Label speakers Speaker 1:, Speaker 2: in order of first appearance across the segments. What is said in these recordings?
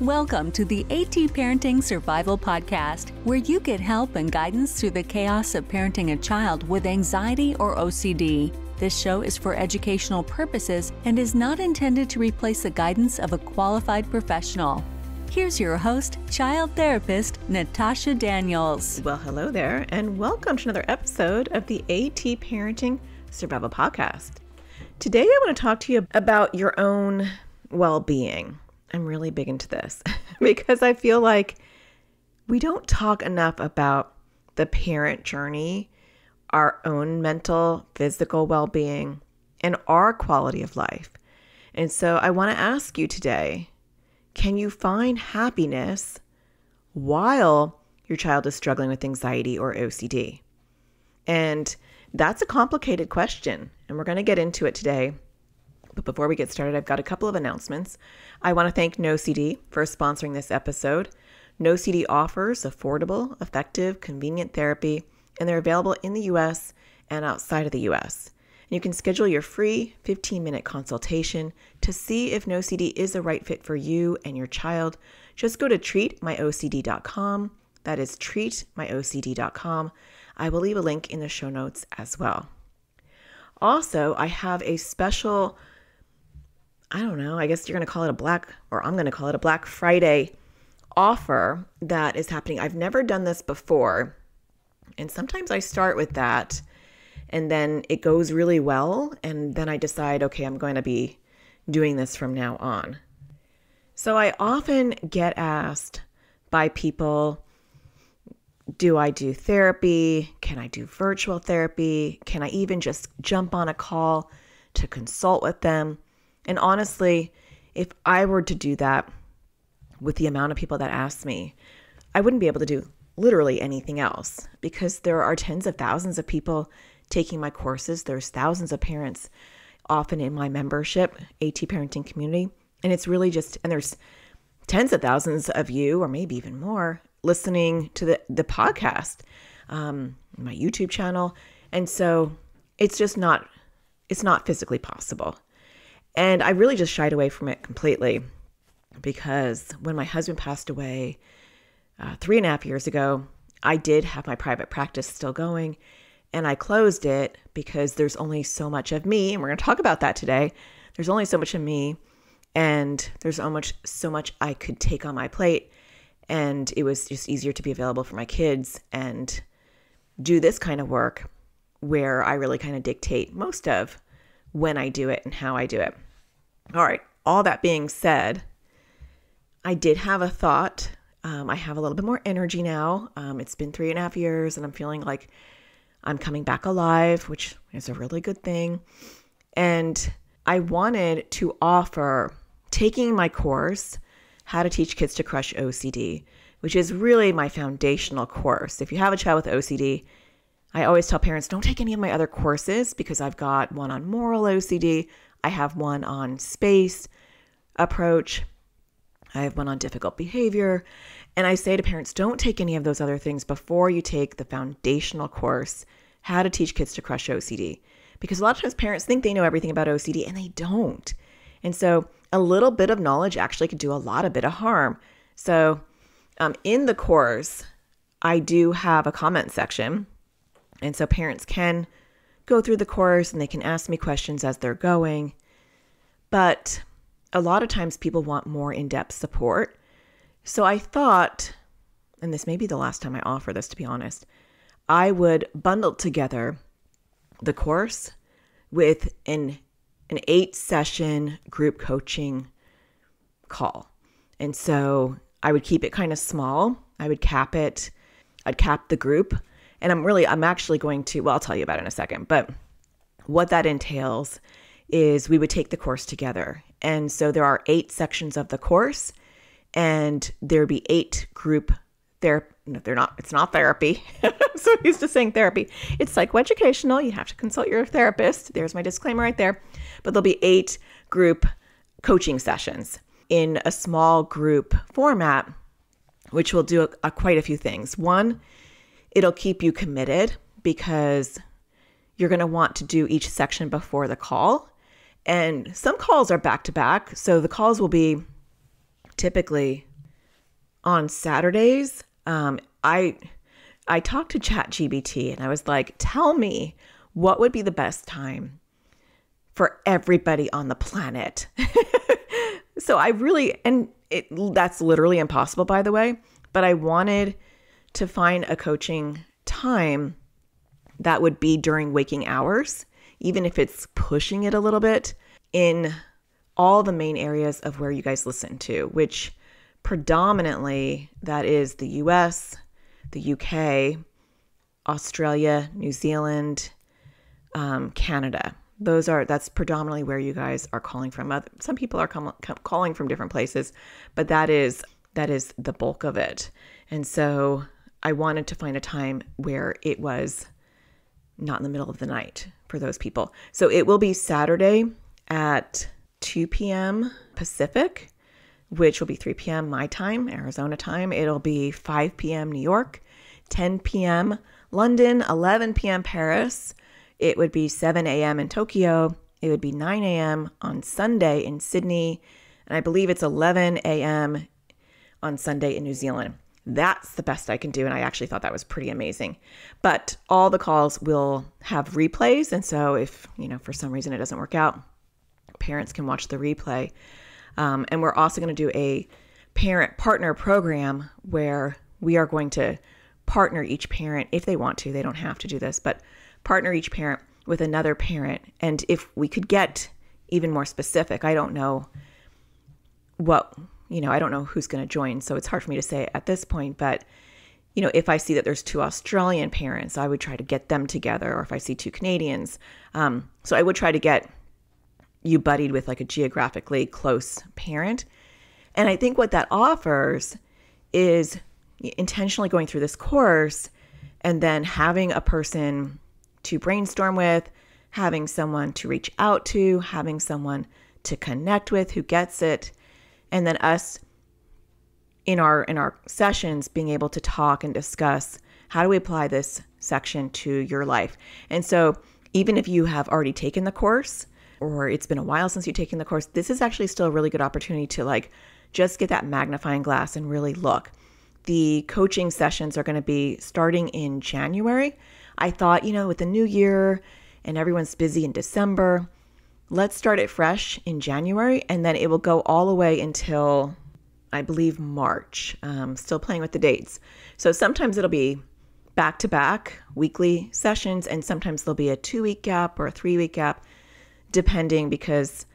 Speaker 1: Welcome to the AT Parenting Survival Podcast, where you get help and guidance through the chaos of parenting a child with anxiety or OCD. This show is for educational purposes and is not intended to replace the guidance of a qualified professional. Here's your host, child therapist, Natasha Daniels.
Speaker 2: Well, hello there, and welcome to another episode of the AT Parenting Survival Podcast. Today, I want to talk to you about your own well-being. I'm really big into this because I feel like we don't talk enough about the parent journey, our own mental, physical well-being, and our quality of life. And so I want to ask you today, can you find happiness while your child is struggling with anxiety or OCD? And that's a complicated question, and we're going to get into it today. But before we get started, I've got a couple of announcements. I want to thank OCD for sponsoring this episode. OCD offers affordable, effective, convenient therapy, and they're available in the U.S. and outside of the U.S. And you can schedule your free 15-minute consultation to see if OCD is the right fit for you and your child. Just go to treatmyocd.com. That is treatmyocd.com. I will leave a link in the show notes as well. Also, I have a special, I guess you're going to call it I'm going to call it a Black Friday offer that is happening. I've never done this before. And sometimes I start with that and then it goes really well. And then I decide, okay, I'm going to be doing this from now on. So I often get asked by people, do I do therapy? Can I do virtual therapy? Can I even just jump on a call to consult with them? And honestly, if I were to do that with the amount of people that ask me, I wouldn't be able to do literally anything else because there are tens of thousands of people taking my courses. There's thousands of parents often in my membership, AT Parenting Community. And it's really and there's tens of thousands of you, or maybe even more, listening to the podcast, my YouTube channel. And so it's not physically possible. And I really just shied away from it completely because when my husband passed away 3.5 years ago, I did have my private practice still going and I closed it because there's only so much of me. And we're going to talk about that today. There's only so much of me and there's so much I could take on my plate. And it was just easier to be available for my kids and do this kind of work where I really kind of dictate most of when I do it and how I do it. All right. All that being said, I did have a thought. I have a little bit more energy now. It's been 3.5 years and I'm feeling like I'm coming back alive, which is a really good thing. And I wanted to offer taking my course, How to Teach Kids to Crush OCD, which is really my foundational course. If you have a child with OCD, I always tell parents, don't take any of my other courses because I've got one on moral OCD. I have one on space approach. I have one on difficult behavior. And I say to parents, don't take any of those other things before you take the foundational course, How to Teach Kids to Crush OCD. Because a lot of times parents think they know everything about OCD and they don't. And so a little bit of knowledge actually could do a bit of harm. So in the course, I do have a comment section. And so parents can go through the course and they can ask me questions as they're going. But a lot of times people want more in-depth support. So I thought, and this may be the last time I offer this, to be honest, I would bundle together the course with an 8-session group coaching call. And so I would keep it kind of small. I'd cap the group. And I'm actually going to, I'll tell you about it in a second. But what that entails is we would take the course together. And so there are 8 sections of the course and there'd be 8 group therapy. No, it's not therapy. I'm so used to saying therapy. It's psychoeducational. You have to consult your therapist. There's my disclaimer right there. But there'll be 8 group coaching sessions in a small group format, which will do quite a few things. One, it'll keep you committed because you're going to want to do each section before the call. And some calls are back to back. So the calls will be typically on Saturdays, I talked to ChatGPT and I was like, tell me what would be the best time for everybody on the planet. So I really, that's literally impossible, by the way, but I wanted to find a coaching time that would be during waking hours, even if it's pushing it a little bit, in all the main areas of where you guys listen to, which predominantly that is the US, the UK, Australia, New Zealand, Canada. That's predominantly where you guys are calling from. Some people are calling from different places, but that is the bulk of it. And so I wanted to find a time where it was not in the middle of the night for those people. So it will be Saturday at 2 p.m. Pacific, which will be 3 p.m. my time, Arizona time. It'll be 5 p.m. New York, 10 p.m. London, 11 p.m. Paris. It would be 7 a.m. in Tokyo. It would be 9 a.m. on Sunday in Sydney. And I believe it's 11 a.m. on Sunday in New Zealand. That's the best I can do. And I actually thought that was pretty amazing. But all the calls will have replays. And so if, for some reason it doesn't work out, parents can watch the replay. And we're also going to do a parent partner program where we are going to partner each parent if they want to. They don't have to do this, but partner each parent with another parent. And if we could get even more specific, I don't know I don't know who's going to join. So it's hard for me to say at this point, but if I see that there's 2 Australian parents, I would try to get them together. Or if I see 2 Canadians, so I would try to get you buddied with like a geographically close parent. And I think what that offers is intentionally going through this course and then having a person to brainstorm with, having someone to reach out to, having someone to connect with who gets it, and then us in our sessions being able to talk and discuss how do we apply this section to your life. And so even if you have already taken the course or it's been a while since you've taken the course, this is actually still a really good opportunity to just get that magnifying glass and really look. The coaching sessions are going to be starting in January. I thought, with the new year and everyone's busy in December, let's start it fresh in January, and then it will go all the way until, I believe, March. Still playing with the dates. So sometimes it'll be back-to-back weekly sessions, and sometimes there'll be a 2-week gap or a 3-week gap, depending, because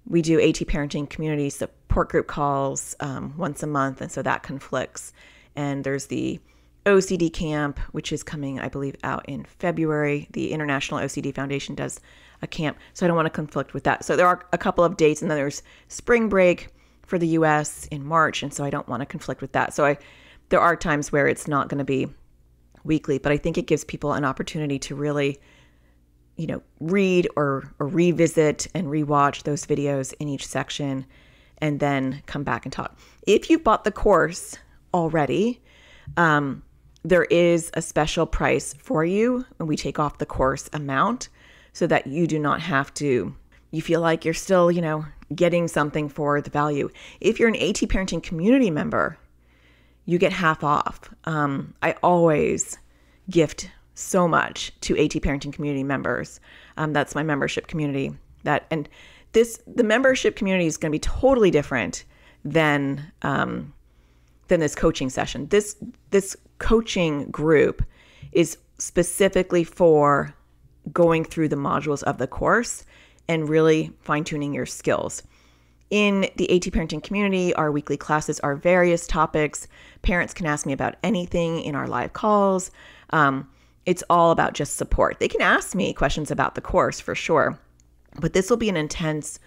Speaker 2: we do AT Parenting Community Support Group calls once a month, and so that conflicts. And there's the OCD camp, which is coming, I believe, out in February. The International OCD Foundation does a camp, so I don't want to conflict with that. So there are a couple of dates, and then there's spring break for the US in March, and so I don't want to conflict with that. So there are times where it's not going to be weekly, but I think it gives people an opportunity to really, read or revisit and rewatch those videos in each section and then come back and talk. If you've bought the course already, there is a special price for you when we take off the course amount so that you do not have to, you feel like you're still, getting something for the value. If you're an AT Parenting Community member, you get half off. I always gift so much to AT Parenting Community members. That's my membership community. The membership community is going to be totally different than this coaching session. This coaching group is specifically for going through the modules of the course and really fine-tuning your skills. In the AT Parenting Community, our weekly classes are various topics. Parents can ask me about anything in our live calls. It's all about just support. They can ask me questions about the course for sure, but this will be an intense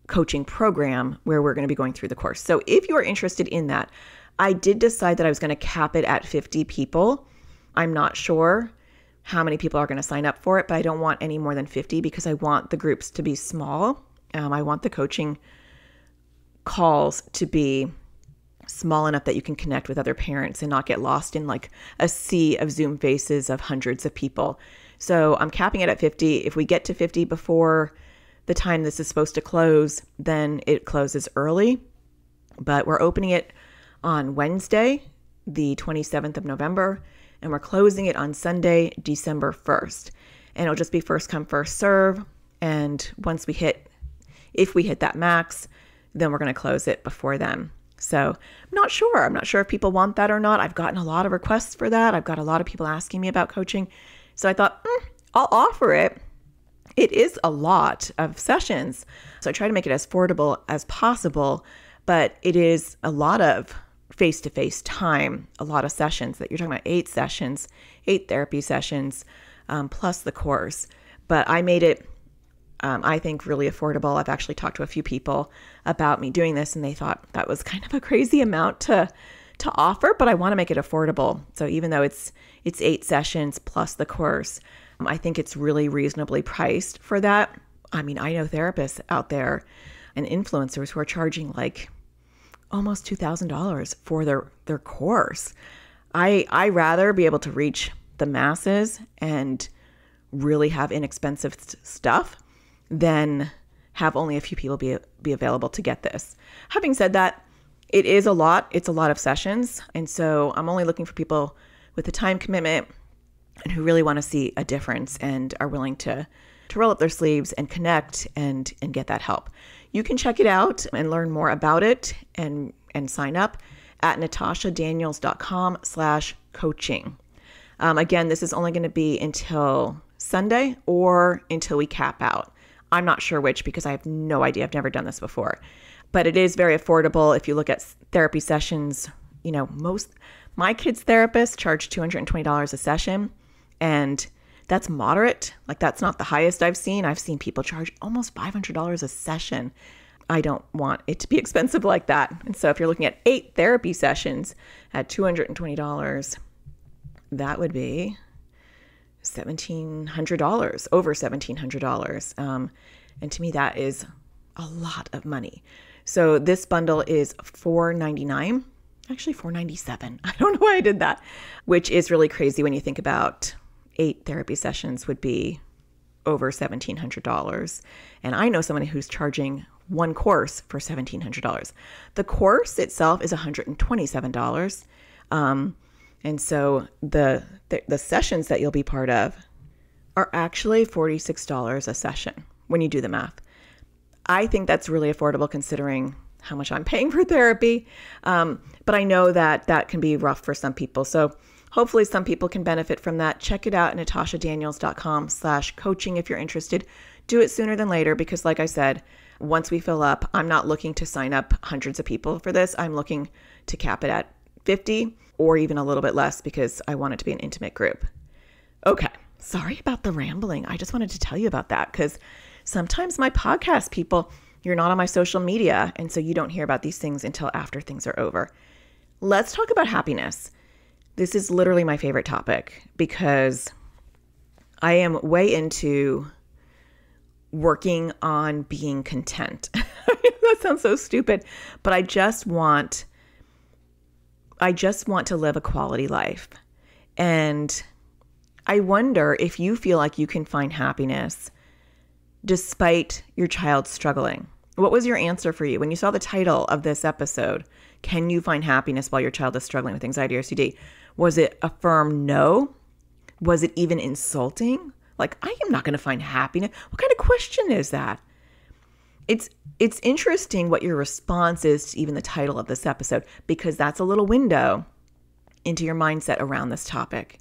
Speaker 2: coaching program where we're going to be going through the course. So if you are interested in that, I did decide that I was going to cap it at 50 people. I'm not sure how many people are going to sign up for it, but I don't want any more than 50 because I want the groups to be small. I want the coaching calls to be small enough that you can connect with other parents and not get lost in like a sea of Zoom faces of hundreds of people. So I'm capping it at 50. If we get to 50 before the time this is supposed to close, then it closes early. But we're opening it on Wednesday, the 27th of November, and we're closing it on Sunday, December 1st. And it'll just be first come, first serve. And if we hit that max, then we're going to close it before then. So I'm not sure. I'm not sure if people want that or not. I've gotten a lot of requests for that. I've got a lot of people asking me about coaching. So I thought, I'll offer it. It is a lot of sessions. So I try to make it as affordable as possible, but it is a lot of face-to-face time, a lot of sessions that you're talking about, 8 sessions, 8 therapy sessions, plus the course. But I made it, I think, really affordable. I've actually talked to a few people about me doing this, and they thought that was kind of a crazy amount to offer, but I want to make it affordable. So even though it's 8 sessions plus the course, I think it's really reasonably priced for that. I mean, I know therapists out there and influencers who are charging like almost $2,000 for their course. I rather be able to reach the masses and really have inexpensive stuff than have only a few people be available to get this. Having said that, it is a lot. It's a lot of sessions. And so I'm only looking for people with a time commitment and who really want to see a difference and are willing to roll up their sleeves and connect and get that help. You can check it out and learn more about it and sign up at natashadaniels.com/coaching. Again, this is only going to be until Sunday or until we cap out. I'm not sure which because I have no idea. I've never done this before. But it is very affordable. If you look at therapy sessions, my kids' therapists charge $220 a session, and that's moderate. Like, that's not the highest I've seen. I've seen people charge almost $500 a session. I don't want it to be expensive like that. And so if you're looking at 8 therapy sessions at $220, that would be $1,700, over $1,700. And to me, that is a lot of money. So this bundle is $499, actually $497. I don't know why I did that, which is really crazy when you think about 8 therapy sessions would be over $1,700. And I know someone who's charging one course for $1,700. The course itself is $127. And so the sessions that you'll be part of are actually $46 a session when you do the math. I think that's really affordable considering how much I'm paying for therapy. But I know that can be rough for some people. So hopefully some people can benefit from that. Check it out at natashadaniels.com/coaching if you're interested. Do it sooner than later because, like I said, once we fill up, I'm not looking to sign up hundreds of people for this. I'm looking to cap it at 50 or even a little bit less because I want it to be an intimate group. Okay, sorry about the rambling. I just wanted to tell you about that because sometimes my podcast people, you're not on my social media, and so you don't hear about these things until after things are over. Let's talk about happiness. This is literally my favorite topic because I am way into working on being content. That sounds so stupid, but I just want to live a quality life. And I wonder if you feel like you can find happiness despite your child struggling. What was your answer for you when you saw the title of this episode? Can you find happiness while your child is struggling with anxiety or OCD? Was it a firm no? Was it even insulting? Like, I am not going to find happiness. What kind of question is that? It's interesting what your response is to even the title of this episode, because that's a little window into your mindset around this topic.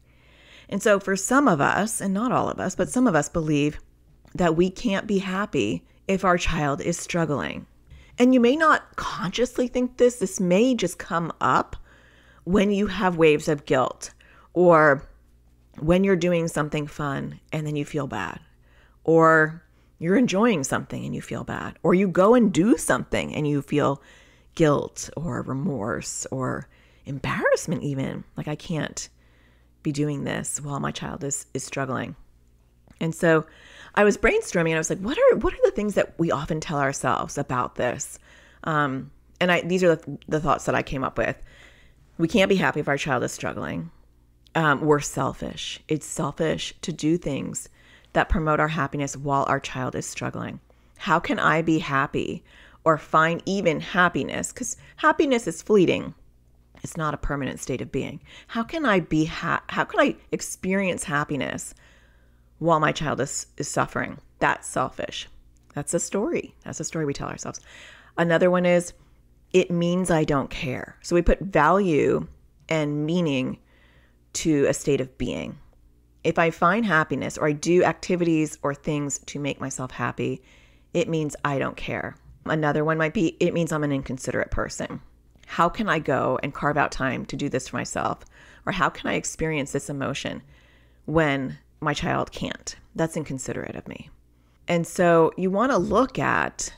Speaker 2: And so for some of us, and not all of us, but some of us believe that we can't be happy if our child is struggling. And you may not consciously think this. This may just come up when you have waves of guilt, or when you're doing something fun and then you feel bad, or you're enjoying something and you feel bad, or you go and do something and you feel guilt or remorse or embarrassment even. Like, I can't be doing this while my child is struggling. And so I was brainstorming and I was like, what are the things that we often tell ourselves about this? These are the thoughts that I came up with. We can't be happy if our child is struggling. We're selfish. It's selfish to do things that promote our happiness while our child is struggling. How can I be happy or find even happiness, because happiness is fleeting. It's not a permanent state of being. How can I how can I experience happiness while my child is suffering? That's selfish. That's a story. That's a story we tell ourselves. Another one is, it means I don't care. So we put value and meaning to a state of being. If I find happiness or I do activities or things to make myself happy, it means I don't care. Another one might be, it means I'm an inconsiderate person. How can I go and carve out time to do this for myself? Or how can I experience this emotion when my child can't? That's inconsiderate of me. And so you want to look at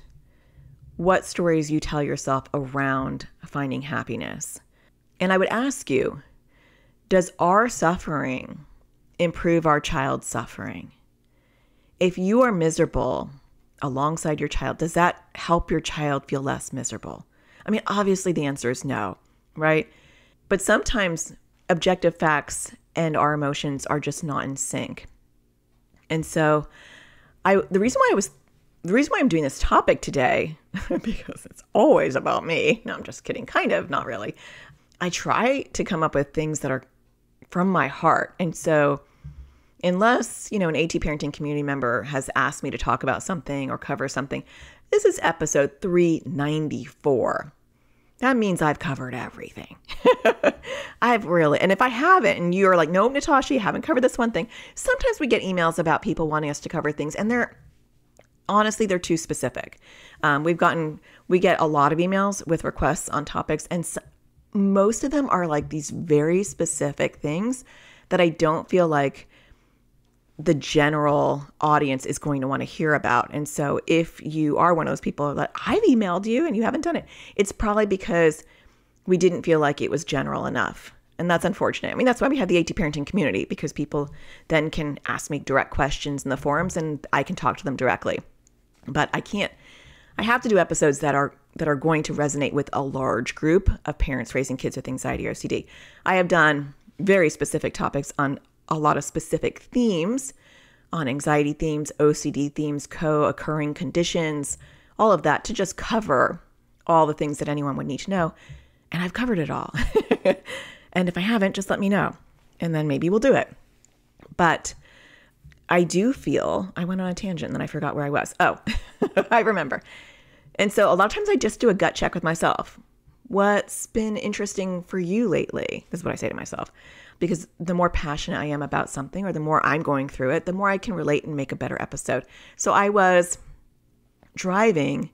Speaker 2: what stories you tell yourself around finding happiness. And I would ask you, does our suffering improve our child's suffering? If you are miserable alongside your child, does that help your child feel less miserable? I mean, obviously the answer is no, right? But sometimes objective facts and our emotions are just not in sync. And so the reason why I'm doing this topic today, because it's always about me. No, I'm just kidding. Kind of, not really. I try to come up with things that are from my heart. And so unless, an AT parenting community member has asked me to talk about something or cover something, this is episode 394. That means I've covered everything. And if I haven't, and you're like, no, Natasha, you haven't covered this one thing. Sometimes we get emails about people wanting us to cover things, and they're too specific. We get a lot of emails with requests on topics, and most of them are like these very specific things that I don't feel like the general audience is going to want to hear about. And so if you are one of those people that I've emailed you and you haven't done it, it's probably because we didn't feel like it was general enough. And that's unfortunate. I mean, that's why we have the AT parenting community, because people then can ask me direct questions in the forums and I can talk to them directly. But I have to do episodes that are going to resonate with a large group of parents raising kids with anxiety or OCD. I have done very specific topics on a lot of specific themes, on anxiety themes, OCD themes, co-occurring conditions, all of that, to just cover all the things that anyone would need to know. And I've covered it all. And if I haven't, just let me know. And then maybe we'll do it. But I do feel, I went on a tangent and then I forgot where I was. Oh, I remember. And so a lot of times I just do a gut check with myself. What's been interesting for you lately? This is what I say to myself. Because the more passionate I am about something, or the more I'm going through it, the more I can relate and make a better episode. So I was driving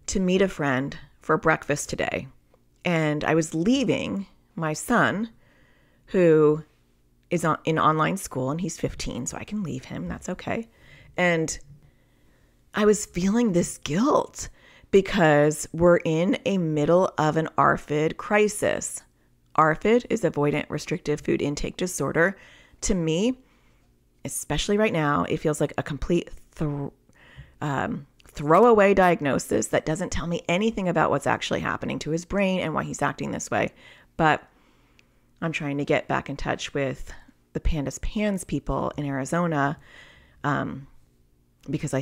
Speaker 2: to meet a friend for breakfast today. And I was leaving my son, who is in online school, and he's 15, so I can leave him. That's okay. And I was feeling this guilt because we're in a middle of an ARFID crisis. ARFID is avoidant restrictive food intake disorder. To me, especially right now, it feels like a complete throwaway diagnosis that doesn't tell me anything about what's actually happening to his brain and why he's acting this way. But I'm trying to get back in touch with the Pandas Pans people in Arizona, because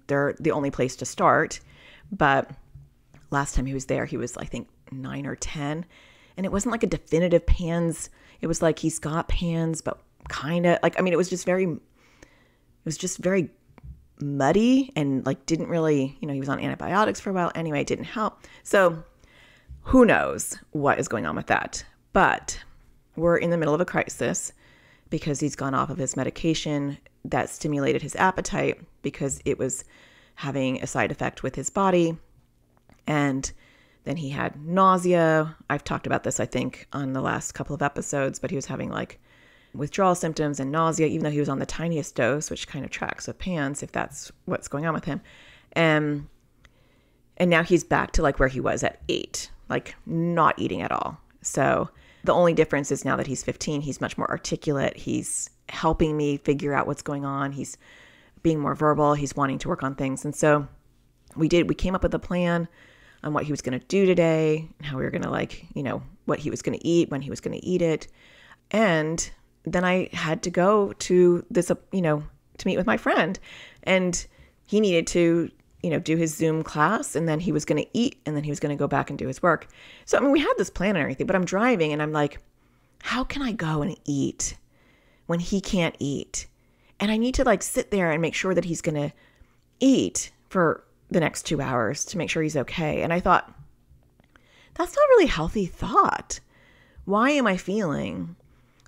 Speaker 2: they're the only place to start. But last time he was there, he was, I think, 9 or 10. And it wasn't like a definitive PANS. It was like he's got PANS, but kind of like, it was just very muddy and like didn't really, he was on antibiotics for a while. Anyway, it didn't help. So who knows what is going on with that. But we're in the middle of a crisis because he's gone off of his medication that stimulated his appetite because it was having a side effect with his body. And then he had nausea. I've talked about this, I think, on the last couple of episodes, but he was having like withdrawal symptoms and nausea, even though he was on the tiniest dose, which kind of tracks with PANS if that's what's going on with him. And now he's back to like where he was at 8, like not eating at all. So the only difference is now that he's 15, he's much more articulate. He's helping me figure out what's going on. He's being more verbal. He's wanting to work on things. And so we came up with a plan on what he was going to do today, how we were going to what he was going to eat, when he was going to eat it. And then I had to go to this, to meet with my friend, and he needed to do his Zoom class, and then he was going to eat, and then he was going to go back and do his work. So, I mean, we had this plan and everything, but I'm driving and I'm like, how can I go and eat when he can't eat? And I need to like sit there and make sure that he's going to eat for the next 2 hours to make sure he's okay. And I thought, that's not really a healthy thought. Why am I feeling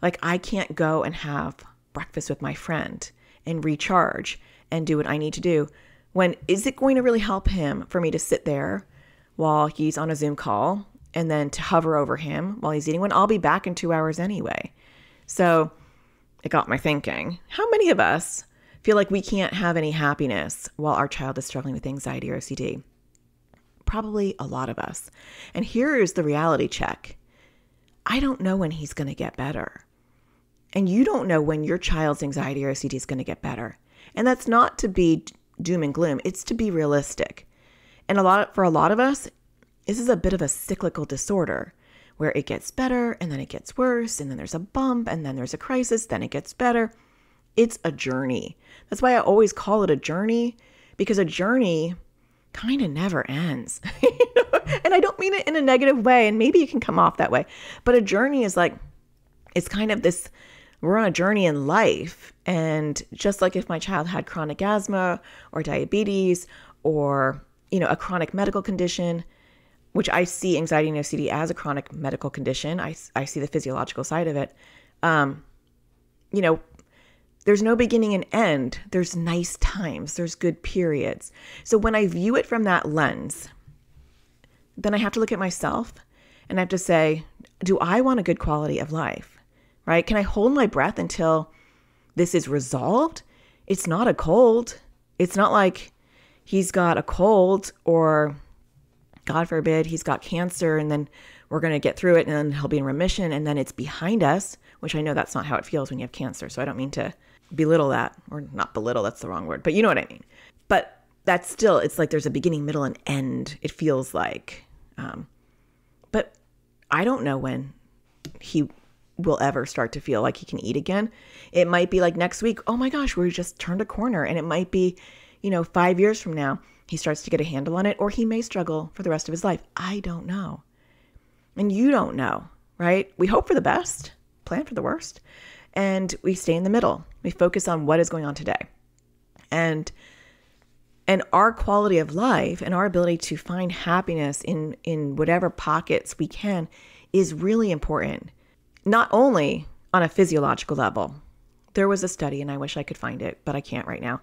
Speaker 2: like I can't go and have breakfast with my friend and recharge and do what I need to do? When is it going to really help him for me to sit there while he's on a Zoom call and then to hover over him while he's eating when I'll be back in 2 hours anyway? So it got my thinking. How many of us feel like we can't have any happiness while our child is struggling with anxiety or OCD? Probably a lot of us. And here is the reality check. I don't know when he's going to get better. And you don't know when your child's anxiety or OCD is going to get better. And that's not to be doom and gloom. It's to be realistic. And for a lot of us, this is a bit of a cyclical disorder where it gets better and then it gets worse and then there's a bump and then there's a crisis, then it gets better. It's a journey. That's why I always call it a journey, because a journey kind of never ends. And I don't mean it in a negative way, and maybe it can come off that way. But a journey is like, it's kind of this, we're on a journey in life. And just like if my child had chronic asthma or diabetes or, a chronic medical condition, which I see anxiety and OCD as a chronic medical condition. I see the physiological side of it. There's no beginning and end. There's nice times. There's good periods. So when I view it from that lens, then I have to look at myself and I have to say, do I want a good quality of life, right? Can I hold my breath until this is resolved? It's not a cold. It's not like he's got a cold or, God forbid, he's got cancer and then we're going to get through it and then he'll be in remission and then it's behind us, which I know that's not how it feels when you have cancer. So I don't mean to belittle that, or not belittle, that's the wrong word, but you know what I mean. But that's still, it's like there's a beginning, middle, and end, it feels like. But I don't know when he will ever start to feel like he can eat again. It might be like next week, oh my gosh, we just turned a corner. And it might be, 5 years from now, he starts to get a handle on it, or he may struggle for the rest of his life. I don't know. And you don't know, right? We hope for the best, plan for the worst, and we stay in the middle. We focus on what is going on today. And our quality of life and our ability to find happiness in whatever pockets we can is really important. Not only on a physiological level. There was a study, and I wish I could find it, but I can't right now,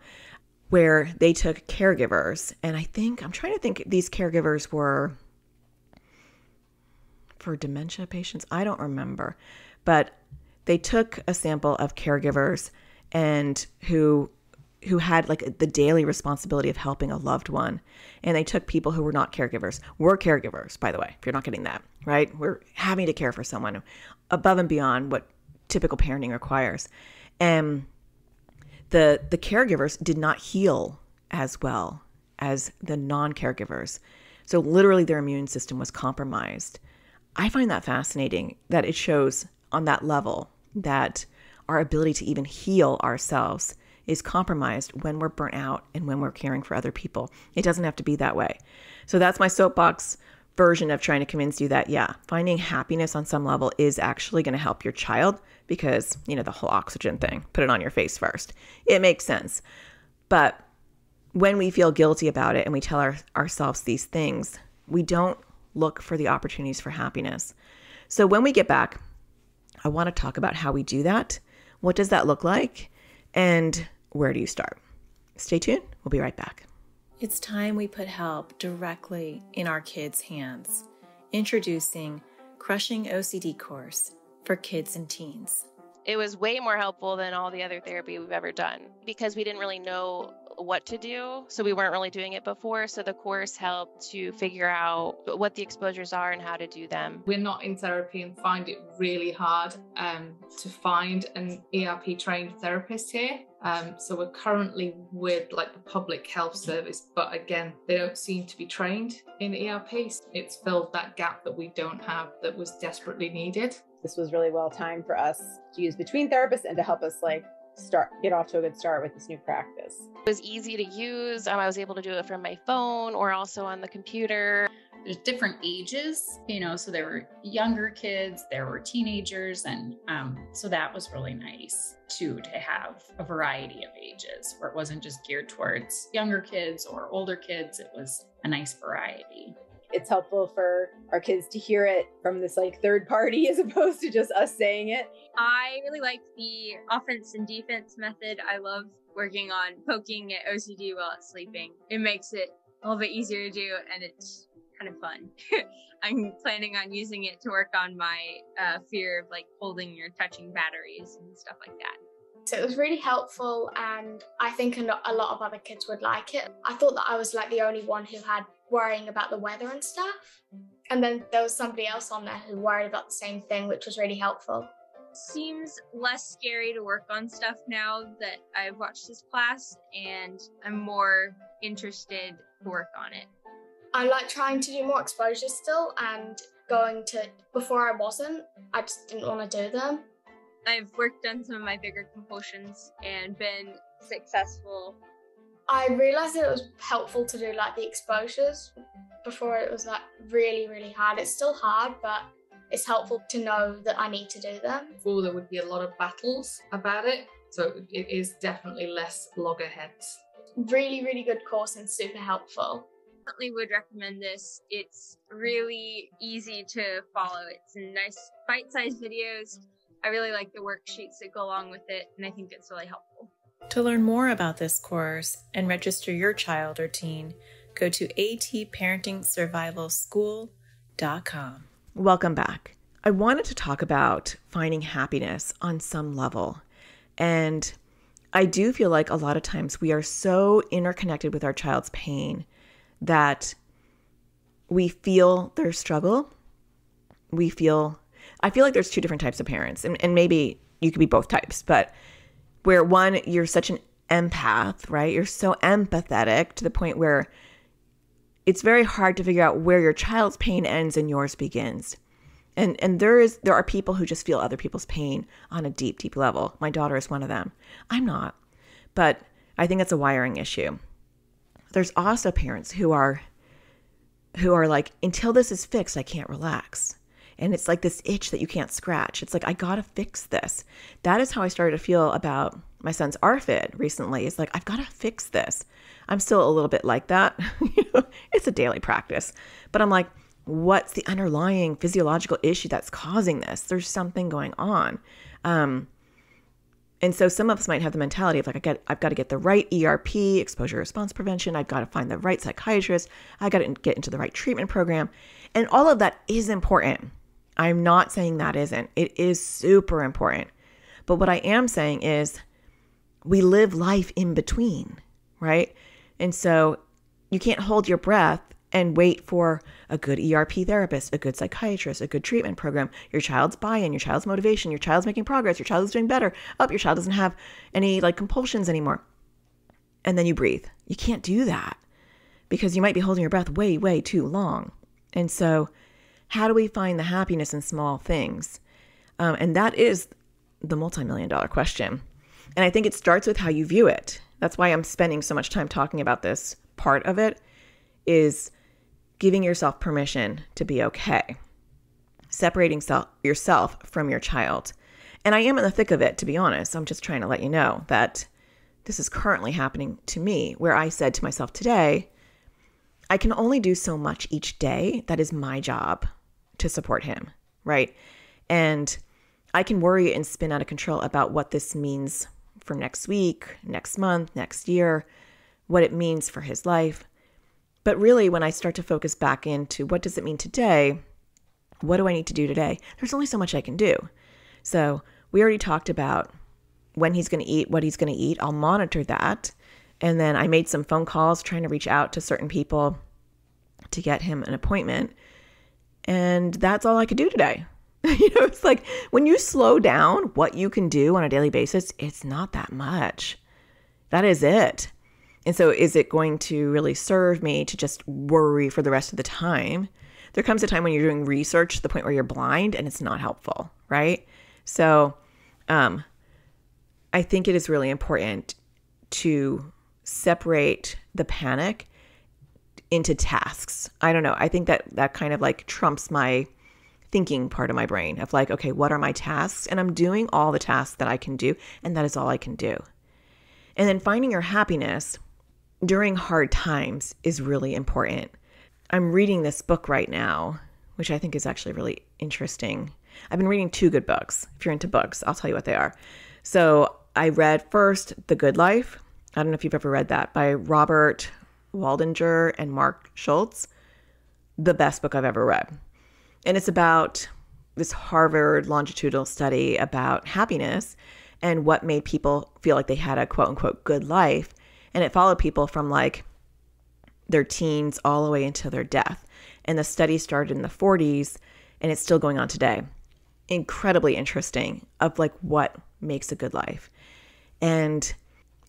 Speaker 2: where they took caregivers. And I'm trying to think, these caregivers were for dementia patients. I don't remember. But they took a sample of caregivers and who had like the daily responsibility of helping a loved one. And they took people who were not caregivers. We're caregivers, by the way, if you're not getting that, right? We're having to care for someone above and beyond what typical parenting requires. And the caregivers did not heal as well as the non-caregivers. So literally their immune system was compromised. I find that fascinating that it shows on that level that our ability to even heal ourselves is compromised when we're burnt out and when we're caring for other people. It doesn't have to be that way. So that's my soapbox version of trying to convince you that, finding happiness on some level is actually going to help your child because, the whole oxygen thing, put it on your face first. It makes sense. But when we feel guilty about it and we tell ourselves these things, we don't look for the opportunities for happiness. So when we get back, I want to talk about how we do that. What does that look like? And where do you start? Stay tuned. We'll be right back.
Speaker 3: It's time we put help directly in our kids' hands. Introducing Crushing OCD course for kids and teens.
Speaker 4: It was way more helpful than all the other therapy we've ever done because we didn't really know what to do. So we weren't really doing it before. So the course helped to figure out what the exposures are and how to do them.
Speaker 5: We're not in therapy and find it really hard to find an ERP trained therapist here. So we're currently with the public health service, but again, they don't seem to be trained in ERP. It's filled that gap that we don't have that was desperately needed.
Speaker 6: This was really well timed for us to use between therapists and to help us get off to a good start with this new practice.
Speaker 4: It was easy to use. I was able to do it from my phone or also on the computer.
Speaker 7: There's different ages, so there were younger kids, there were teenagers, and so that was really nice too, to have a variety of ages where it wasn't just geared towards younger kids or older kids. It was a nice variety.
Speaker 6: It's helpful for our kids to hear it from this third party as opposed to just us saying it.
Speaker 8: I really like the offense and defense method. I love working on poking at OCD while it's sleeping. It makes it a little bit easier to do, and it's kind of fun. I'm planning on using it to work on my fear of holding or touching batteries and stuff like that.
Speaker 9: So it was really helpful, and I think a lot of other kids would like it. I thought that I was the only one who had worrying about the weather and stuff. And then there was somebody else on there who worried about the same thing, which was really helpful.
Speaker 8: Seems less scary to work on stuff now that I've watched this class, and I'm more interested to work on it.
Speaker 9: I like trying to do more exposures still, and before I wasn't, I just didn't want to do them.
Speaker 8: I've worked on some of my bigger compulsions and been successful.
Speaker 9: I realized that it was helpful to do the exposures. Before it was really, really hard. It's still hard, but it's helpful to know that I need to do them.
Speaker 5: Before there would be a lot of battles about it, so it is definitely less loggerheads.
Speaker 9: Really, really good course and super helpful.
Speaker 8: Definitely would recommend this. It's really easy to follow. It's nice bite-sized videos. I really like the worksheets that go along with it, and I think it's really helpful.
Speaker 3: To learn more about this course and register your child or teen, go to atparentingsurvivalschool.com.
Speaker 2: Welcome back. I wanted to talk about finding happiness on some level. And I do feel like a lot of times we are so interconnected with our child's pain that we feel their struggle. I feel like there's two different types of parents, and maybe you could be both types, but where one, you're such an empath, right? You're so empathetic to the point where it's very hard to figure out where your child's pain ends and yours begins. And there are people who just feel other people's pain on a deep, deep level. My daughter is one of them. I'm not, but I think it's a wiring issue. There's also parents who are until this is fixed, I can't relax. And it's this itch that you can't scratch. It's I gotta fix this. That is how I started to feel about my son's ARFID recently. It's I've gotta fix this. I'm still a little bit like that. It's a daily practice. But I'm what's the underlying physiological issue that's causing this? There's something going on. And so some of us might have the mentality of I've got to get the right ERP, exposure response prevention. I've got to find the right psychiatrist. I got to get into the right treatment program. And all of that is important. I'm not saying that isn't. It is super important. But what I am saying is we live life in between, right? And so you can't hold your breath and wait for a good ERP therapist, a good psychiatrist, a good treatment program, your child's buy-in, your child's motivation, your child's making progress, your child is doing better. Your child doesn't have any compulsions anymore. And then you breathe. You can't do that because you might be holding your breath way, way too long. And so how do we find the happiness in small things? And that is the multi-million-dollar question. And I think it starts with how you view it. That's why I'm spending so much time talking about this part of it, is giving yourself permission to be okay, separating yourself from your child. And I am in the thick of it, to be honest. I'm just trying to let you know that this is currently happening to me, where I said to myself today, I can only do so much each day. That is my job to support him, right? And I can worry and spin out of control about what this means for next week, next month, next year, what it means for his life. But really, when I start to focus back into what does it mean today, what do I need to do today? There's only so much I can do. So we already talked about when he's going to eat, what he's going to eat. I'll monitor that. And then I made some phone calls trying to reach out to certain people to get him an appointment. And that's all I could do today. It's when you slow down what you can do on a daily basis, it's not that much. That is it. And so is it going to really serve me to just worry for the rest of the time? There comes a time when you're doing research to the point where you're blind and it's not helpful, right? So I I think it is really important to separate the panic into tasks. I don't know. I think that kind of like trumps my thinking part of my brain of like, okay, what are my tasks? And I'm doing all the tasks that I can do, and that is all I can do. And then finding your happiness during hard times is really important. I'm reading this book right now, which I think is actually really interesting. I've been reading 2 good books. If you're into books, I'll tell you what they are. So I read first The Good Life. I don't know if you've ever read that, by Robert Waldinger and Mark Schultz. The best book I've ever read. And it's about this Harvard longitudinal study about happiness and what made people feel like they had a quote unquote good life. And it followed people from like their teens all the way into their death. And the study started in the 40s and it's still going on today. Incredibly interesting of like what makes a good life. And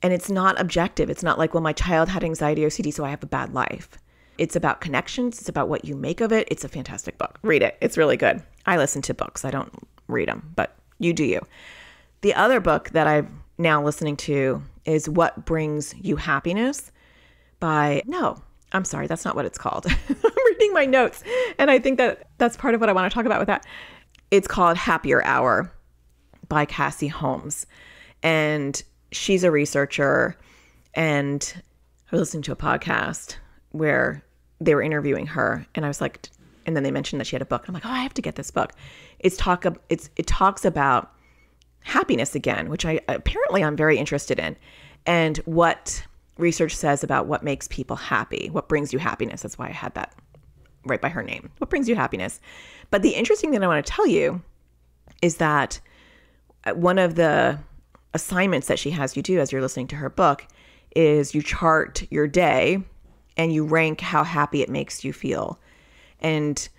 Speaker 2: it's not objective. It's not like, well, my child had anxiety OCD, so I have a bad life. It's about connections. It's about what you make of it. It's a fantastic book. Read it. It's really good. I listen to books. I don't read them, but you do you. The other book that I'm now listening to is What Brings You Happiness I'm sorry, that's not what it's called. I'm reading my notes, and I think that's part of what I want to talk about with that. It's called Happier Hour by Cassie Holmes. And she's a researcher, and I was listening to a podcast where they were interviewing her, and I was like, and then they mentioned that she had a book. I'm like, oh, I have to get this book. It talks about happiness again, which I'm very interested in, and what research says about what makes people happy, what brings you happiness. That's why I had that right by her name. What brings you happiness? But the interesting thing I want to tell you is that one of the assignments that she has you do as you're listening to her book is you chart your day and you rank how happy it makes you feel. And,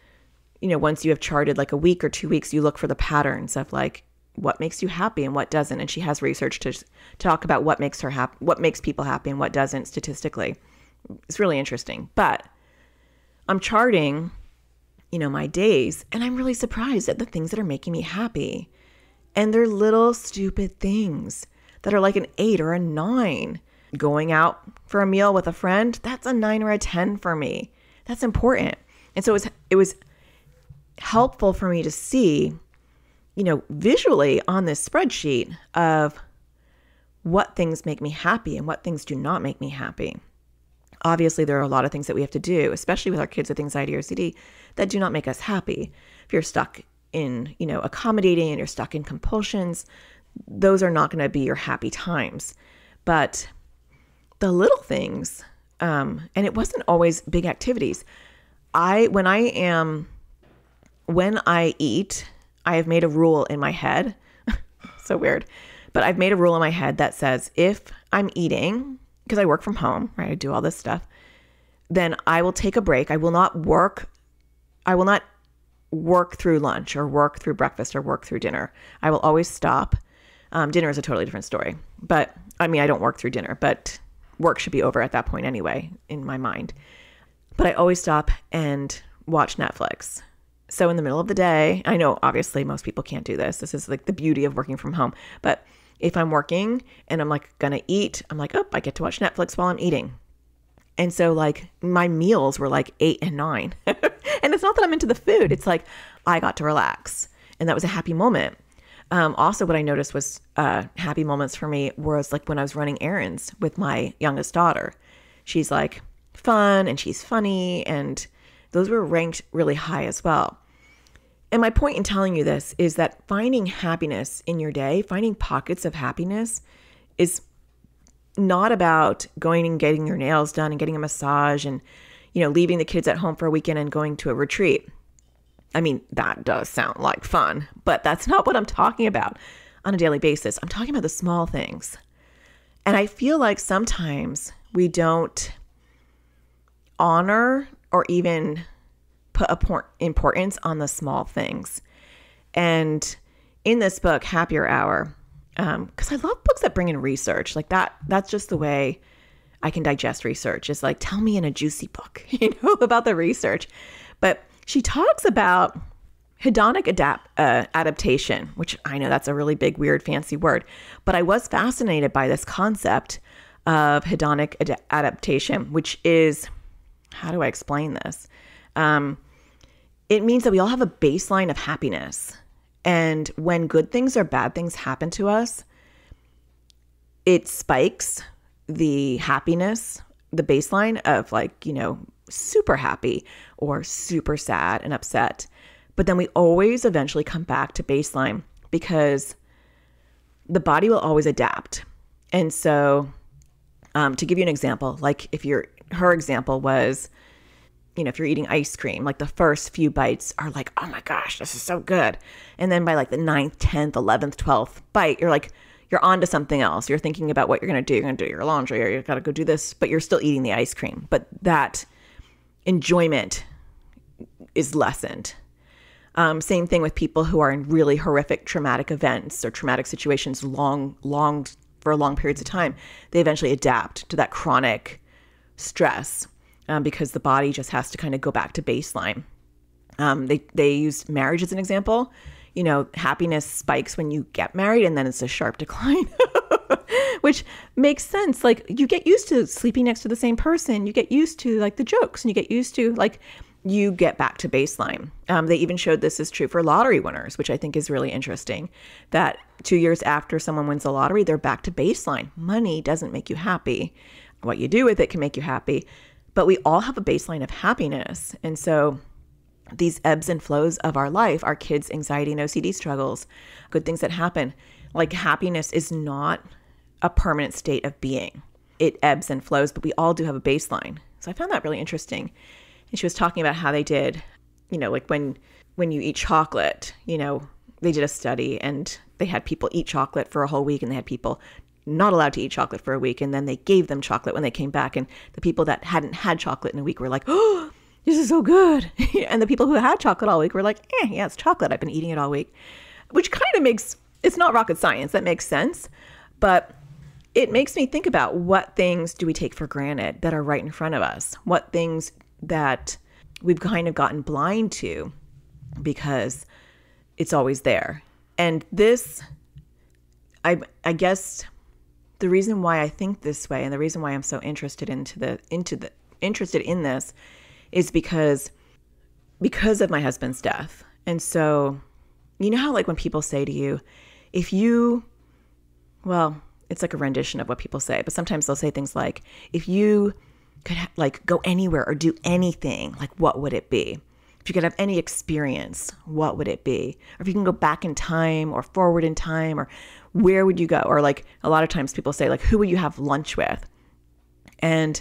Speaker 2: once you have charted like a week or 2 weeks, you look for the patterns of like what makes you happy and what doesn't. And she has research to talk about what makes her happy, what makes people happy and what doesn't statistically. It's really interesting. But I'm charting, my days, and I'm really surprised at the things that are making me happy. And they're little stupid things that are like an 8 or a 9. Going out for a meal with a friend, that's a 9 or a 10 for me. That's important. And so it was helpful for me to see, visually on this spreadsheet of what things make me happy and what things do not make me happy. Obviously, there are a lot of things that we have to do, especially with our kids with anxiety or OCD, that do not make us happy. If you're stuck in, accommodating and you're stuck in compulsions, those are not going to be your happy times. But the little things, and it wasn't always big activities. When I eat, I have made a rule in my head. So weird. But I've made a rule in my head that says if I'm eating, because I work from home, right? I do all this stuff. Then I will take a break. I will not work through lunch or work through breakfast or work through dinner. I will always stop. Dinner is a totally different story. But I don't work through dinner, but work should be over at that point anyway, in my mind. But I always stop and watch Netflix. So in the middle of the day, I know obviously most people can't do this. This is like the beauty of working from home. But if I'm working and I'm like going to eat, I'm like, oh, I get to watch Netflix while I'm eating. And so like my meals were like 8 and 9. And it's not that I'm into the food. It's like I got to relax. And that was a happy moment. Also, what I noticed was happy moments for me was like when I was running errands with my youngest daughter. She's like fun and she's funny, and those were ranked really high as well. And my point in telling you this is that finding happiness in your day, finding pockets of happiness, is not about going and getting your nails done and getting a massage and, leaving the kids at home for a weekend and going to a retreat. That does sound like fun, but that's not what I'm talking about on a daily basis. I'm talking about the small things. And I feel like sometimes we don't honor or even put importance on the small things. And in this book, Happier Hour, because I love books that bring in research like that. That's just the way I can digest research. It's like, tell me in a juicy book, about the research. But she talks about adaptation, which I know that's a really big, weird, fancy word, but I was fascinated by this concept of hedonic adaptation, which is, how do I explain this? It means that we all have a baseline of happiness. And when good things or bad things happen to us, it spikes the happiness, the baseline of like, super happy or super sad and upset. But then we always eventually come back to baseline because the body will always adapt. And so to give you an example, like her example was, if you're eating ice cream, like the first few bites are like, oh my gosh, this is so good. And then by like the 9th, 10th, 11th, 12th bite, you're on to something else. You're thinking about what you're going to do. You're going to do your laundry or you got to go do this, but you're still eating the ice cream. But that enjoyment is lessened. Same thing with people who are in really horrific traumatic events or traumatic situations for long periods of time. They eventually adapt to that chronic stress because the body just has to kind of go back to baseline. They use marriage as an example. Happiness spikes when you get married and then it's a sharp decline, which makes sense. Like you get used to sleeping next to the same person. You get used to like the jokes and you get used to like you get back to baseline. They even showed this is true for lottery winners, which I think is really interesting, that 2 years after someone wins the lottery, they're back to baseline. Money doesn't make you happy. What you do with it can make you happy, but we all have a baseline of happiness. And so these ebbs and flows of our life, our kids' anxiety and OCD struggles, good things that happen, like happiness is not a permanent state of being. It ebbs and flows, but we all do have a baseline. So I found that really interesting. And she was talking about how they did, like when you eat chocolate, they did a study and they had people eat chocolate for a whole week and they had people not allowed to eat chocolate for a week. And then they gave them chocolate when they came back. And the people that hadn't had chocolate in a week were like, oh, this is so good. And the people who had chocolate all week were like, yeah, it's chocolate. I've been eating it all week, which kind of it's not rocket science. That makes sense. But it makes me think about what things do we take for granted that are right in front of us? What things that we've kind of gotten blind to because it's always there. And this, I guess the reason why I think this way and the reason why I'm so interested interested in this is because of my husband's death. And so, how like when people say to you, it's like a rendition of what people say, but sometimes they'll say things like, if you could like go anywhere or do anything, like what would it be? If you could have any experience, what would it be? Or if you can go back in time or forward in time, or where would you go? Or like a lot of times people say like, who would you have lunch with? And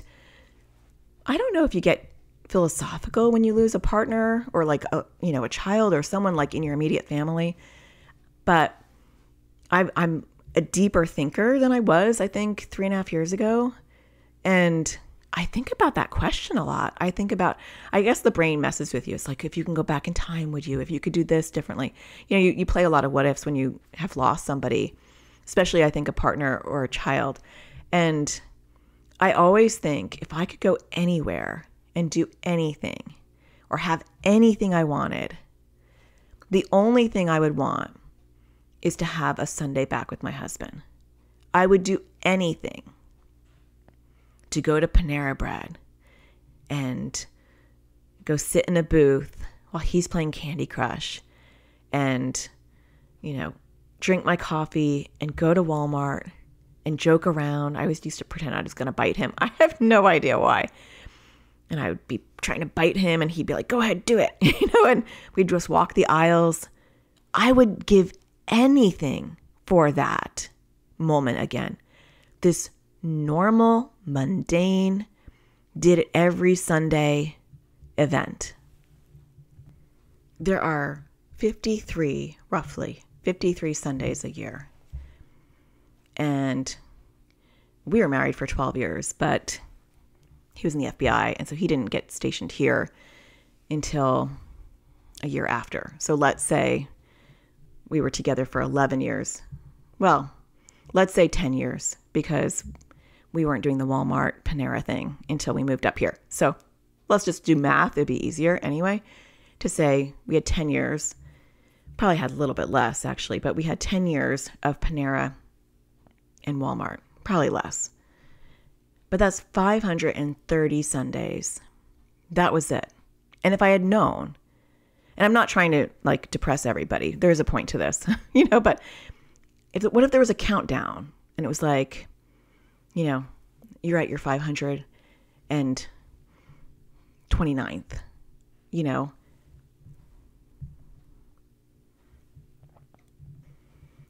Speaker 2: I don't know if you get philosophical when you lose a partner or like a child or someone like in your immediate family, but I'm a deeper thinker than I was, I think 3.5 years ago. And I think about that question a lot. I guess the brain messes with you. It's like, if you can go back in time, would you? If you could do this differently? You play a lot of what ifs when you have lost somebody, especially I think a partner or a child. And I always think if I could go anywhere and do anything or have anything I wanted, the only thing I would want is to have a Sunday back with my husband. I would do anything to go to Panera Bread and go sit in a booth while he's playing Candy Crush and, drink my coffee and go to Walmart and joke around. I always used to pretend I was going to bite him. I have no idea why. And I would be trying to bite him and he'd be like, go ahead, do it. And we'd just walk the aisles. I would give anything for that moment again. This normal, mundane, did it every Sunday event. There are roughly 53 Sundays a year. And we were married for 12 years, but he was in the FBI, and so he didn't get stationed here until a year after. So let's say we were together for 11 years. Well, let's say 10 years, because we weren't doing the Walmart Panera thing until we moved up here. So let's just do math. It'd be easier anyway to say we had 10 years probably had a little bit less actually, but we had 10 years of Panera and Walmart, probably less. But that's 530 Sundays. That was it. And if I had known, and I'm not trying to like depress everybody, there's a point to this, but what if there was a countdown and it was like, you're at your 529th,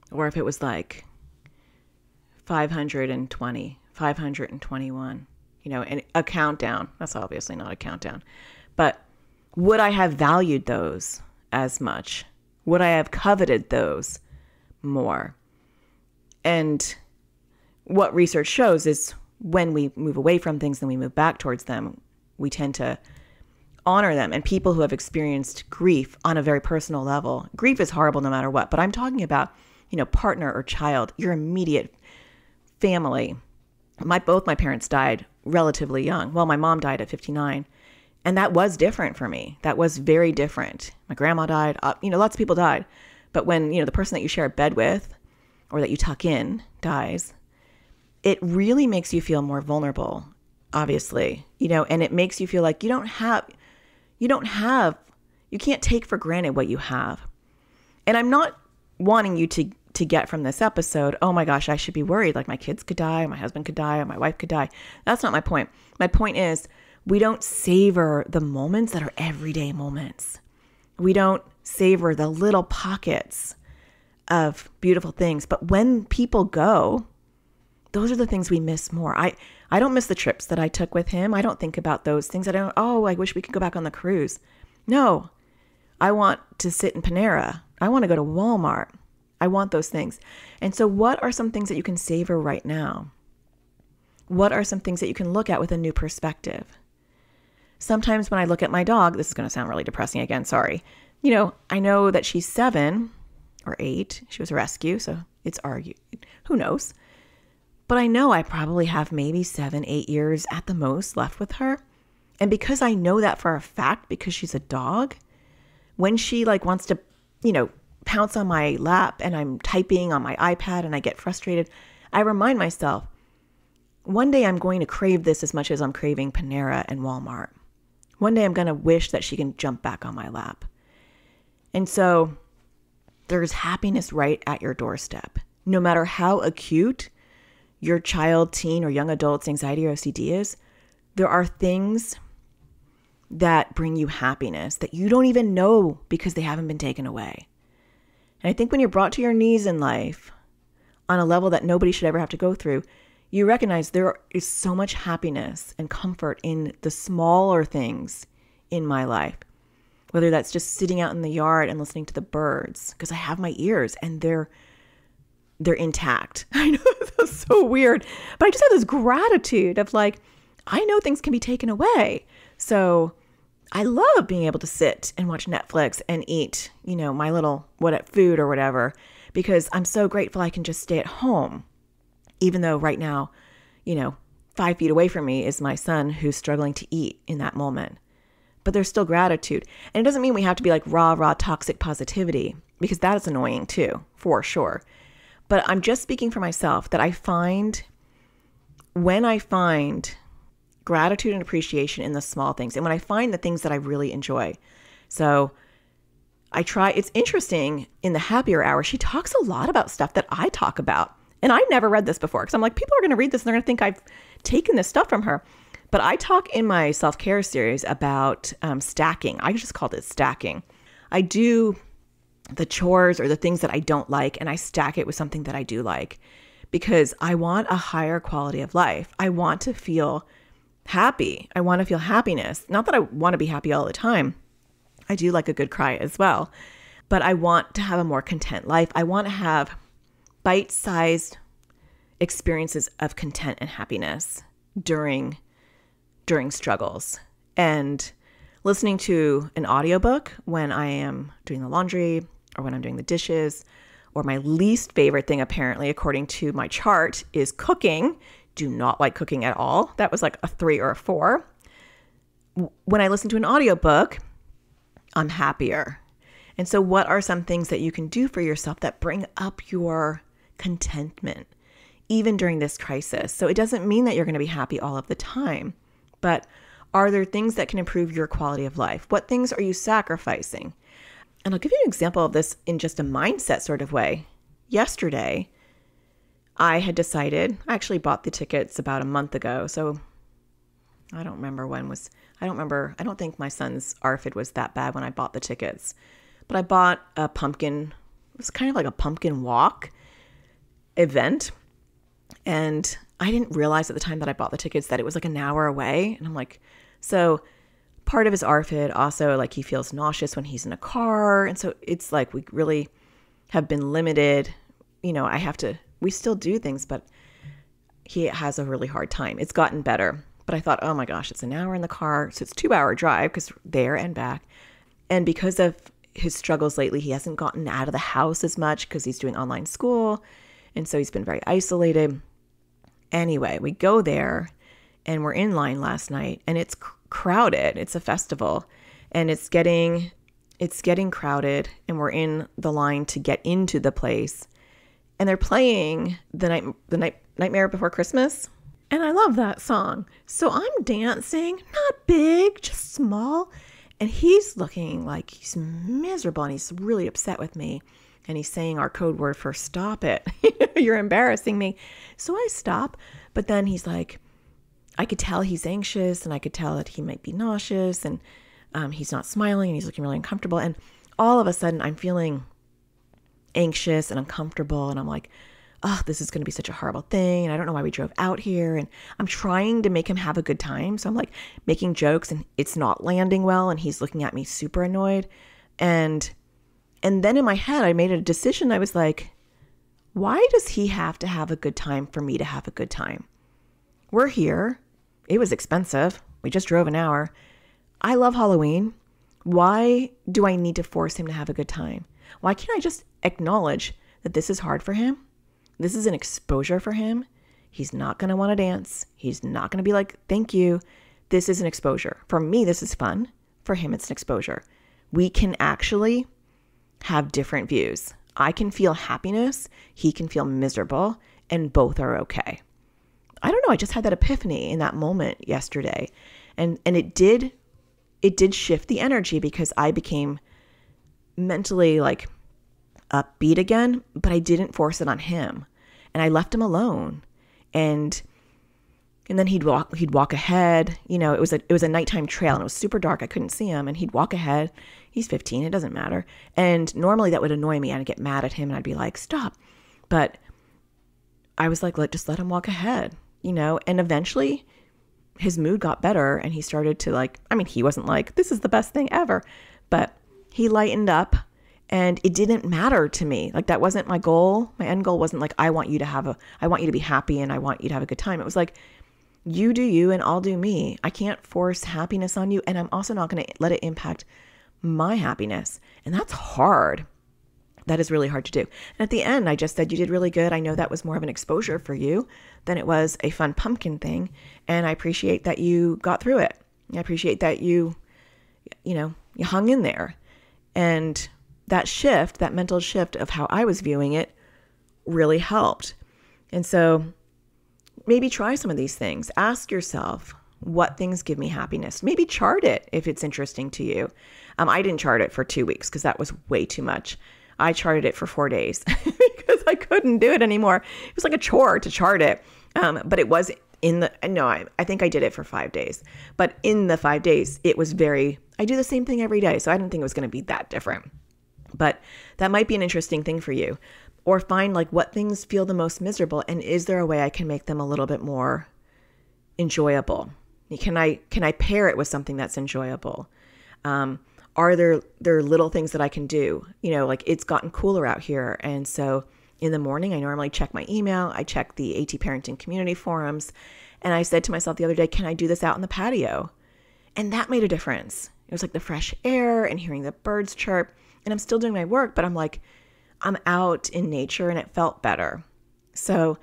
Speaker 2: or if it was like 520, 521, and a countdown. That's obviously not a countdown. But would I have valued those as much? Would I have coveted those more? And what research shows is when we move away from things and we move back towards them, we tend to honor them. And people who have experienced grief on a very personal level, grief is horrible no matter what, but I'm talking about, partner or child, your immediate family. Both my parents died relatively young. Well, my mom died at 59. And that was different for me. That was very different. My grandma died. Lots of people died. But when, the person that you share a bed with or that you tuck in dies, it really makes you feel more vulnerable, obviously, and it makes you feel like you can't take for granted what you have. And I'm not wanting you to get from this episode, oh my gosh, I should be worried. Like my kids could die, my husband could die, or my wife could die. That's not my point. My point is we don't savor the moments that are everyday moments. We don't savor the little pockets of beautiful things. But when people go, those are the things we miss more. I don't miss the trips that I took with him. I don't think about those things. I wish we could go back on the cruise. No, I want to sit in Panera. I want to go to Walmart. I want those things. And so what are some things that you can savor right now? What are some things that you can look at with a new perspective? Sometimes when I look at my dog, this is going to sound really depressing again, sorry. I know that she's 7 or 8. She was a rescue, so it's argued. Who knows? But I know I probably have maybe 7, 8 years at the most left with her. And because I know that for a fact, because she's a dog, when she wants to, pounce on my lap and I'm typing on my iPad and I get frustrated, I remind myself, one day I'm going to crave this as much as I'm craving Panera and Walmart. One day I'm going to wish that she can jump back on my lap. And so there's happiness right at your doorstep. No matter how acute your child, teen, or young adult's anxiety or OCD is, there are things that bring you happiness that you don't even know because they haven't been taken away. And I think when you're brought to your knees in life on a level that nobody should ever have to go through, you recognize there is so much happiness and comfort in the smaller things in my life. Whether that's just sitting out in the yard and listening to the birds, because I have my ears and they're intact. I know that's so weird, but I just have this gratitude of I know things can be taken away. So I love being able to sit and watch Netflix and eat, my little food or whatever, because I'm so grateful I can just stay at home. Even though right now, 5 feet away from me is my son who's struggling to eat in that moment. But there's still gratitude. And it doesn't mean we have to be raw toxic positivity, because that is annoying too, for sure. But I'm just speaking for myself that when I find gratitude and appreciation in the small things, and when I find the things that I really enjoy. So it's interesting, in the happier hour, she talks a lot about stuff that I talk about. And I never read this before, because I'm people are going to read this and they're going to think I've taken this stuff from her. But I talk in my self-care series about stacking. I just called it stacking. I do the chores or the things that I don't like, and I stack it with something that I do like, because I want a higher quality of life. I want to feel happy. I want to feel happiness. Not that I want to be happy all the time. I do like a good cry as well. But I want to have a more content life. I want to have bite-sized experiences of content and happiness during struggles. And listening to an audiobook when I am doing the laundry or when I'm doing the dishes, or my least favorite thing, apparently, according to my chart, is cooking. Do not like cooking at all. That was a 3 or a 4. When I listen to an audiobook, I'm happier. And so what are some things that you can do for yourself that bring up your contentment, even during this crisis? So it doesn't mean that you're going to be happy all of the time, but are there things that can improve your quality of life? What things are you sacrificing? And I'll give you an example of this in just a mindset sort of way. Yesterday, I had decided, I actually bought the tickets about a month ago. So I don't think my son's ARFID was that bad when I bought the tickets. But I bought it was kind of like a pumpkin walk event. And I didn't realize at the time that I bought the tickets that it was like an hour away. And I'm like, so part of his ARFID also, like, he feels nauseous when he's in a car. And so it's like we really have been limited. We still do things, but he has a really hard time. It's gotten better. But I thought, oh my gosh, it's an hour in the car. So it's 2-hour drive because there and back. And because of his struggles lately, he hasn't gotten out of the house as much because he's doing online school. And so he's been very isolated. Anyway, we go there and we're in line last night and it's crowded. It's a festival and it's getting crowded and we're in the line to get into the place. And they're playing the Nightmare Before Christmas. And I love that song. So I'm dancing, not big, just small. And he's looking like he's miserable and he's really upset with me. And he's saying our code word for stop it. You're embarrassing me. So I stop. But then he's like, I could tell he's anxious and I could tell that he might be nauseous and he's not smiling and he's looking really uncomfortable. And all of a sudden I'm feeling anxious and uncomfortable. And I'm like, oh, this is going to be such a horrible thing. And I don't know why we drove out here. And I'm trying to make him have a good time. So I'm like making jokes and it's not landing well. And he's looking at me super annoyed. And then in my head, I made a decision. I was like, why does he have to have a good time for me to have a good time? We're here. It was expensive. We just drove an hour. I love Halloween. Why do I need to force him to have a good time? Why can't I just acknowledge that this is hard for him? This is an exposure for him. He's not going to want to dance. He's not going to be like, thank you. This is an exposure. For me, this is fun. For him, it's an exposure. We can actually have different views. I can feel happiness. He can feel miserable, and both are okay. I don't know. I just had that epiphany in that moment yesterday. And it did shift the energy because I became mentally like upbeat again, but I didn't force it on him. And I left him alone. And then he'd walk ahead. It was a nighttime trail and it was super dark. I couldn't see him and he'd walk ahead. He's 15. It doesn't matter. And normally that would annoy me. I'd get mad at him and I'd be like, stop. But I was like, just let him walk ahead, and eventually his mood got better and he started to he wasn't like, this is the best thing ever, but he lightened up and it didn't matter to me. Like that wasn't my goal. My end goal wasn't like, I want you to be happy and I want you to have a good time. It was like, you do you and I'll do me. I can't force happiness on you. And I'm also not going to let it impact my happiness. And that's hard. That is really hard to do. And at the end, I just said, you did really good. I know that was more of an exposure for you than it was a fun pumpkin thing. And I appreciate that you got through it. I appreciate that you hung in there. And that mental shift of how I was viewing it really helped. And so maybe try some of these things. Ask yourself, what things give me happiness? Maybe chart it if it's interesting to you. I didn't chart it for 2 weeks because that was way too much. I charted it for 4 days because I couldn't do it anymore. It was like a chore to chart it. But it was I think I did it for 5 days. But in the 5 days, it was I do the same thing every day. So I didn't think it was going to be that different. But that might be an interesting thing for you. Or find what things feel the most miserable and is there a way I can make them a little bit more enjoyable? Can I pair it with something that's enjoyable? Are there little things that I can do? It's gotten cooler out here. And so in the morning, I normally check my email. I check the AT Parenting community forums. And I said to myself the other day, can I do this out in the patio? And that made a difference. It was like the fresh air and hearing the birds chirp. And I'm still doing my work, but I'm out in nature and it felt better. So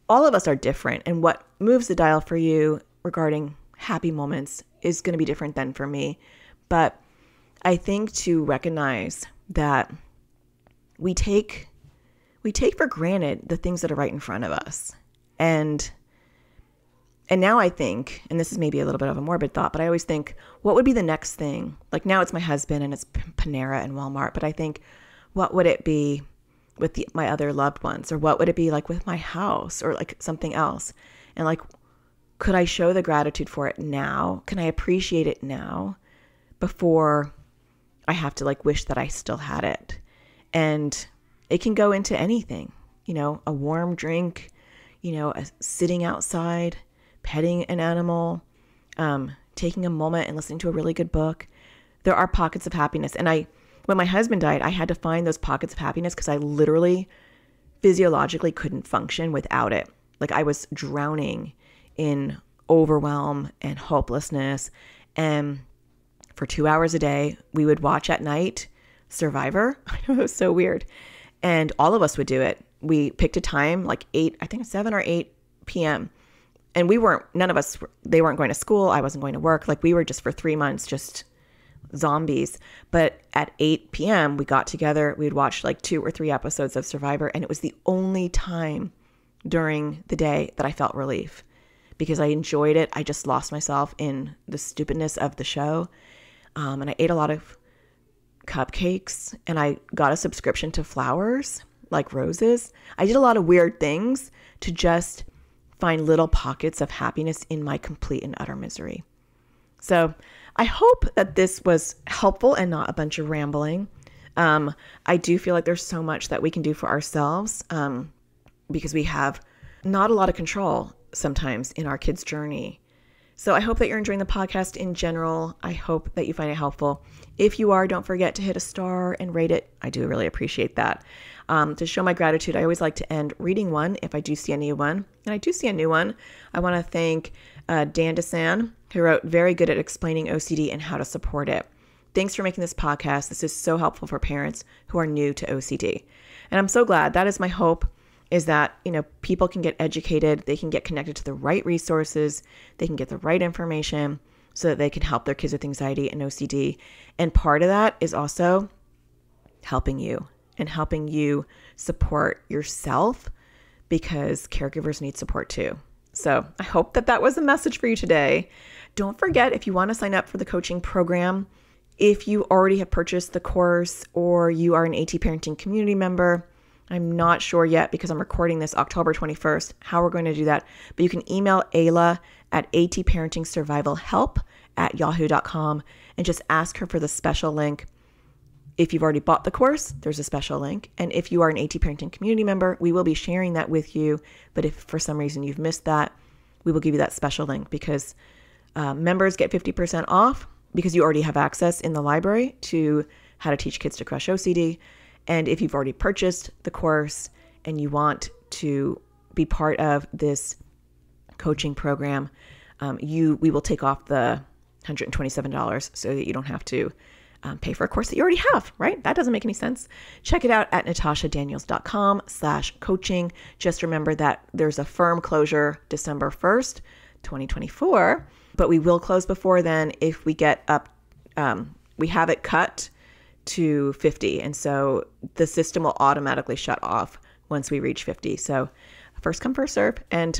Speaker 2: all of us are different. And what moves the dial for you regarding happy moments is going to be different than for me. But I think to recognize that we take for granted the things that are right in front of us. And now I think, and this is maybe a little bit of a morbid thought, but I always think, what would be the next thing? Like now it's my husband and it's Panera and Walmart, but I think, what would it be with my other loved ones? Or what would it be like with my house or like something else? And like, could I show the gratitude for it now? Can I appreciate it now before I have to like wish that I still had it? And it can go into anything, a warm drink, sitting outside, petting an animal, taking a moment and listening to a really good book. There are pockets of happiness. And when my husband died, I had to find those pockets of happiness because I literally physiologically couldn't function without it. Like I was drowning in overwhelm and hopelessness. And for 2 hours a day, we would watch at night Survivor. I know, it was so weird. And all of us would do it. We picked a time like 7 or 8 p.m. And they weren't going to school. I wasn't going to work. Like we were just for 3 months, just zombies. But at 8 p.m. we got together. We'd watch like 2 or 3 episodes of Survivor. And it was the only time during the day that I felt relief because I enjoyed it. I just lost myself in the stupidness of the show. And I ate a lot of cupcakes and I got a subscription to flowers like roses. I did a lot of weird things to just find little pockets of happiness in my complete and utter misery. So I hope that this was helpful and not a bunch of rambling. I do feel like there's so much that we can do for ourselves because we have not a lot of control sometimes in our kids' journey. So I hope that you're enjoying the podcast in general. I hope that you find it helpful. If you are, don't forget to hit a star and rate it. I do really appreciate that. To show my gratitude, I always like to end reading one if I do see a new one. And I do see a new one. I want to thank Dan DeSan, who wrote, "Very good at explaining OCD and how to support it. Thanks for making this podcast. This is so helpful for parents who are new to OCD." And I'm so glad. That is my hope, is that, people can get educated, they can get connected to the right resources, they can get the right information so that they can help their kids with anxiety and OCD. And part of that is also helping you and helping you support yourself because caregivers need support too. So I hope that was a message for you today. Don't forget, if you want to sign up for the coaching program, if you already have purchased the course or you are an AT Parenting community member, I'm not sure yet because I'm recording this October 21st, how we're going to do that. But you can email Ayla at atparentingsurvivalhelp@yahoo.com and just ask her for the special link. If you've already bought the course, there's a special link. And if you are an AT Parenting community member, we will be sharing that with you. But if for some reason you've missed that, we will give you that special link because members get 50% off because you already have access in the library to how to teach kids to crush OCD. And if you've already purchased the course and you want to be part of this coaching program, we will take off the $127 so that you don't have to pay for a course that you already have, right? That doesn't make any sense. Check it out at natashadaniels.com/coaching. Just remember that there's a firm closure December 1st, 2024, but we will close before then if we get up, we have it cut to 50. And so the system will automatically shut off once we reach 50. So first come, first serve. And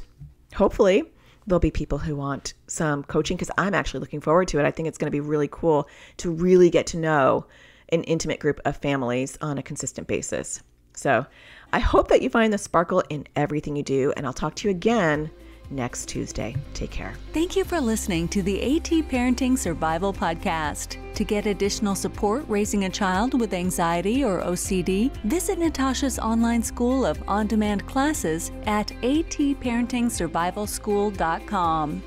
Speaker 2: hopefully there'll be people who want some coaching because I'm actually looking forward to it. I think it's going to be really cool to really get to know an intimate group of families on a consistent basis. So I hope that you find the sparkle in everything you do. And I'll talk to you again next Tuesday. Take care.
Speaker 1: Thank you for listening to the AT Parenting Survival Podcast. To get additional support raising a child with anxiety or OCD, visit Natasha's online school of on-demand classes at atparentingsurvivalschool.com.